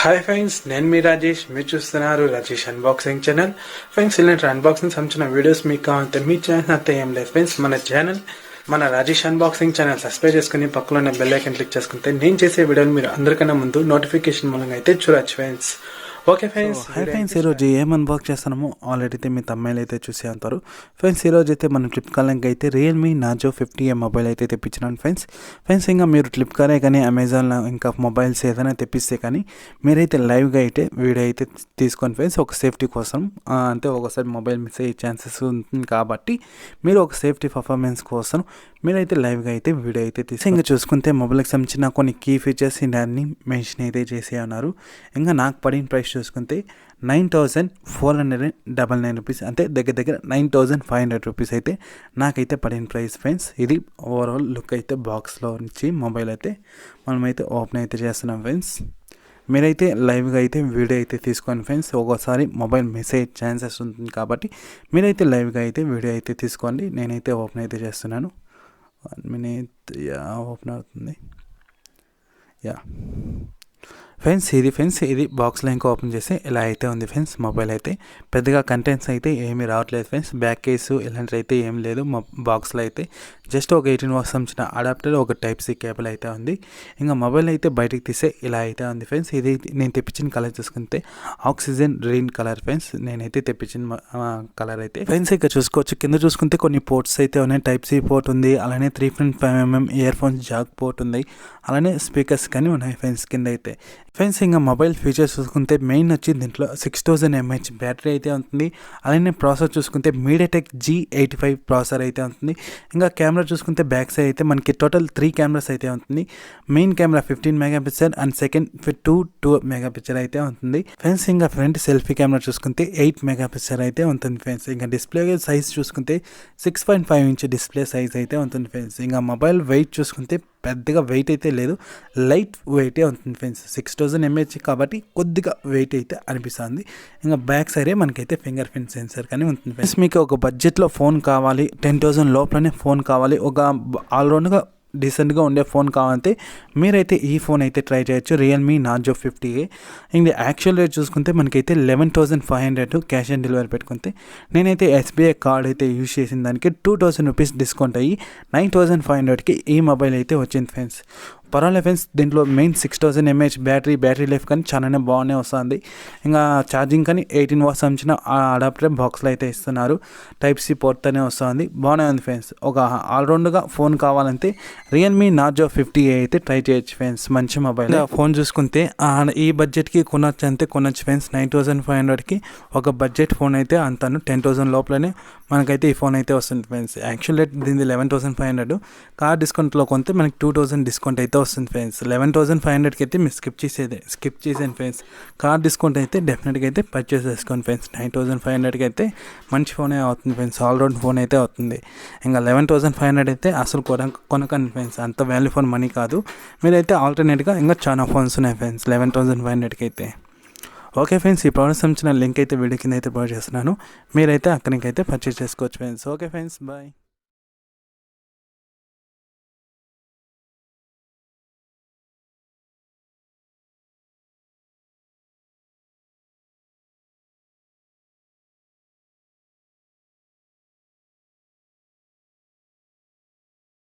Hi friends, నేను మీ రాజేష్. మీరు చూస్తున్నారు రాజేష్ అన్బాక్సింగ్ ఛానల్. ఫ్రెండ్స్, ఇలాంటి అన్బాక్సింగ్ సంబంధించిన వీడియోస్ మీకు కావాలంటే మీ ఛానల్ అంతా ఏం లేదు ఫ్రెండ్స్. మన రాజేష్ అన్బాక్సింగ్ ఛానల్ సబ్స్క్రైబ్ చేసుకుని పక్కలో ఉన్న బెల్ ఐకాన్ క్లిక్ చేసుకుంటే నేను చేసే వీడియోలు మీరు అందరికన్నా ముందు నోటిఫికేషన్ మూలంగా అయితే చూడొచ్చు friends. Okay friends, hi friends, ఈరోజు ఏం అన్బాక్స్ చేస్తున్నామో ఆల్రెడీ అయితే మీ తమ్మాయిలు అయితే చూసే ఉంటారు ఫ్రెండ్స్. ఈరోజు అయితే మనం ఫ్లిప్కార్ట్ లింక్ అయితే రియల్మీ నార్జో 50 మొబైల్ అయితే తెప్పించినాను ఫ్రెండ్స్. ఇంకా మీరు ఫ్లిప్కార్టే కానీ అమెజాన్లో ఇంకా మొబైల్స్ ఏదైనా తెప్పిస్తే కానీ మీరైతే లైవ్గా అయితే వీడియో అయితే తీసుకోండి ఫ్రెండ్స్. ఒక సేఫ్టీ కోసం, అంటే ఒకసారి మొబైల్ మిస్ అయ్యే ఛాన్సెస్ ఉంటుంది కాబట్టి మీరు ఒక సేఫ్టీ పర్ఫార్మెన్స్ కోసం మీరైతే లైవ్గా అయితే వీడియో అయితే తీసి ఇంకా చూసుకుంటే మొబైల్కి సంబంధించిన కొన్ని కీ ఫీచర్స్ అన్ని మెన్షన్ అయితే చేసే ఉన్నారు. ఇంకా నాకు పడిన ప్రైస్ చూసుకుంటే 9,499 రూపీస్, అంటే దగ్గర 9,500 రూపీస్ అయితే నాకైతే పడిన ప్రైస్ ఫ్రెండ్స్. ఇది ఓవరాల్ లుక్ అయితే బాక్స్లో నుంచి మొబైల్ అయితే మనమైతే ఓపెన్ అయితే చేస్తున్నాం ఫ్రెండ్స్. మీరైతే లైవ్గా అయితే వీడియో అయితే తీసుకోండి ఫ్రెండ్స్. ఒక్కోసారి మొబైల్ మిస్ అయ్యే ఛాన్సెస్ ఉంటుంది కాబట్టి మీరైతే లైవ్గా అయితే వీడియో అయితే తీసుకోండి. నేనైతే ఓపెన్ అయితే చేస్తున్నాను. 1 minute ఓపెన్ అవుతుంది. ఫ్రెండ్స్ ఇది బాక్స్లో ఇంకా ఓపెన్ చేస్తే ఇలా అయితే ఉంది ఫ్రెండ్స్. మొబైల్ అయితే పెద్దగా కంటెంట్స్ అయితే ఏమీ రావట్లేదు ఫ్రెండ్స్. బ్యాక్ కేసు ఇలాంటివి అయితే ఏం లేదు బాక్స్లో అయితే. జస్ట్ ఒక 18 వాట్స్ సంబంధించిన అడాప్టర్, ఒక టైప్ సి కేబుల్ అయితే ఉంది. ఇంకా మొబైల్ అయితే బయటకు తీస్తే ఇలా అయితే ఉంది ఫ్రెండ్స్. ఇది నేను తెప్పించిన కలర్ చూసుకుంటే ఆక్సిజన్ గ్రీన్ కలర్ ఫ్రెండ్స్. నేనైతే తెప్పించిన కలర్ అయితే ఫ్రెండ్స్. ఇక్కడ చూసుకోవచ్చు, కింద చూసుకుంటే కొన్ని పోర్ట్స్ అయితే ఉన్నాయి. టైప్ సి పోర్ట్ ఉంది, అలానే 3.5mm ear phones Jack port ఉంది, అలానే స్పీకర్స్ కానీ ఉన్నాయి ఫ్రెండ్స్ కింద అయితే. ఫ్రెండ్స్, ఇంకా మొబైల్ ఫీచర్స్ చూసుకుంటే మెయిన్ వచ్చి దీంట్లో 6000 mAh బ్యాటరీ అయితే ఉంటుంది. అలానే ప్రాసెసర్ చూసుకుంటే MediaTek G85 ప్రాసెసర్ అయితే ఉంటుంది. ఇంకా కెమెరా చూసుకుంటే బ్యాక్ సైడ్ అయితే మనకి టోటల్ 3 కెమెరాస్ అయితే ఉంటుంది. Main camera 15 megapixel and second 2 megapixel అయితే ఉంటుంది ఫ్రెండ్స్. ఇంకా ఫ్రంట్ సెల్ఫీ కెమెరా చూసుకుంటే 8 మెగాపిక్సెల్ అయితే ఉంటుంది ఫ్రెండ్స్. ఇంకా డిస్ప్లే సైజ్ చూసుకుంటే 6.5 ఇంచ్ డిస్ప్లే సైజ్ అయితే ఉంటుంది ఫ్రెండ్స్. ఇంకా మొబైల్ వెయిట్ చూసుకుంటే పెద్దగా వెయిట్ అయితే లేదు, లైట్ వెయిటే ఉంటుంది ఫ్రెండ్స్. 6000 mAh కాబట్టి కొద్దిగా వెయిట్ అయితే అనిపిస్తుంది. ఇంకా బ్యాక్ సైడే మనకైతే ఫింగర్ ప్రింట్ సెన్సర్ కానీ ఉంటుంది ఫ్రెండ్స్. మీకు ఒక బడ్జెట్లో ఫోన్ కావాలి, 10,000 లోపలనే ఫోన్ కావాలి, ఒక ఆల్రౌండ్గా డీసెంట్గా ఉండే ఫోన్ కావాలంటే మీరైతే ఈ ఫోన్ అయితే ట్రై చేయొచ్చు, రియల్మీ నార్జో 50. ఇది యాక్చువల్ రేట్ చూసుకుంటే మనకైతే 11,500 క్యాష్ ఆన్ డెలివరీ పెట్టుకుంటే నేనైతే SBI కార్డ్ అయితే యూజ్ చేసిన దానికి 2,000 రూపీస్ డిస్కౌంట్ అయ్యి 9,500కి ఈ మొబైల్ అయితే వచ్చింది ఫ్రెండ్స్. పర్వాలేదు ఫ్రెండ్స్. దీంట్లో మెయిన్ 6000 mAh బ్యాటరీ లైఫ్ కానీ చాలానే బాగానే వస్తుంది. ఇంకా ఛార్జింగ్ కానీ 18 వాట్స్ సంబంధించిన అడాప్టర్ బాక్స్లో అయితే ఇస్తున్నారు. టైప్ సి పోర్ట్తోనే వస్తుంది, బాగానే ఉంది ఫ్రెండ్స్. ఒక ఆల్రౌండ్గా ఫోన్ కావాలంటే రియల్మీ నార్జో 50 అయితే ట్రై చేయొచ్చు ఫ్రెండ్స్. మంచి మొబైల్. ఫోన్ చూసుకుంటే ఈ బడ్జెట్కి కొనొచ్చు ఫ్రెండ్స్. 9,500కి ఒక బడ్జెట్ ఫోన్ అయితే అంతాను 10,000 లోపలనే మనకైతే ఈ ఫోన్ అయితే వస్తుంది ఫ్రెండ్స్. యాక్చువల్ రేట్ దీనిది 11,500, కార్ డిస్కౌంట్లో కొంటే మనకి 2,000 డిస్కౌంట్ అయితే వస్తుంది ఫ్రెండ్స్. 11,500కి అయితే మీరు స్కిప్ చేసేయండి ఫ్రెండ్స్. కార్ డిస్కౌంట్ అయితే డెఫినెట్గా అయితే పర్చేస్ చేసుకోండి ఫ్రెండ్స్. 9,500కి అయితే మంచి ఫోనే అవుతుంది ఫ్రెండ్స్, ఆల్రౌండ్ ఫోన్ అయితే అవుతుంది. ఇంకా 11,500 అయితే అసలు కొనకండి ఫ్రెండ్స్, అంత వాల్యూ ఫర్ మనీ కాదు. మీరైతే ఆల్టర్నేట్గా ఇంకా చాలా ఫోన్స్ ఉన్నాయి ఫ్రెండ్స్ 11,500కి అయితే. ఓకే ఫ్రెండ్స్, ఈ ప్రోడక్ట్ సంబంధించిన లింక్ అయితే వీడియో కింద అయితే ప్రొవైడ్ చేస్తున్నాను. మీరైతే అక్కడికైతే పర్చేస్ చేసుకోవచ్చు ఫ్రెండ్స్. Okay friends, bye.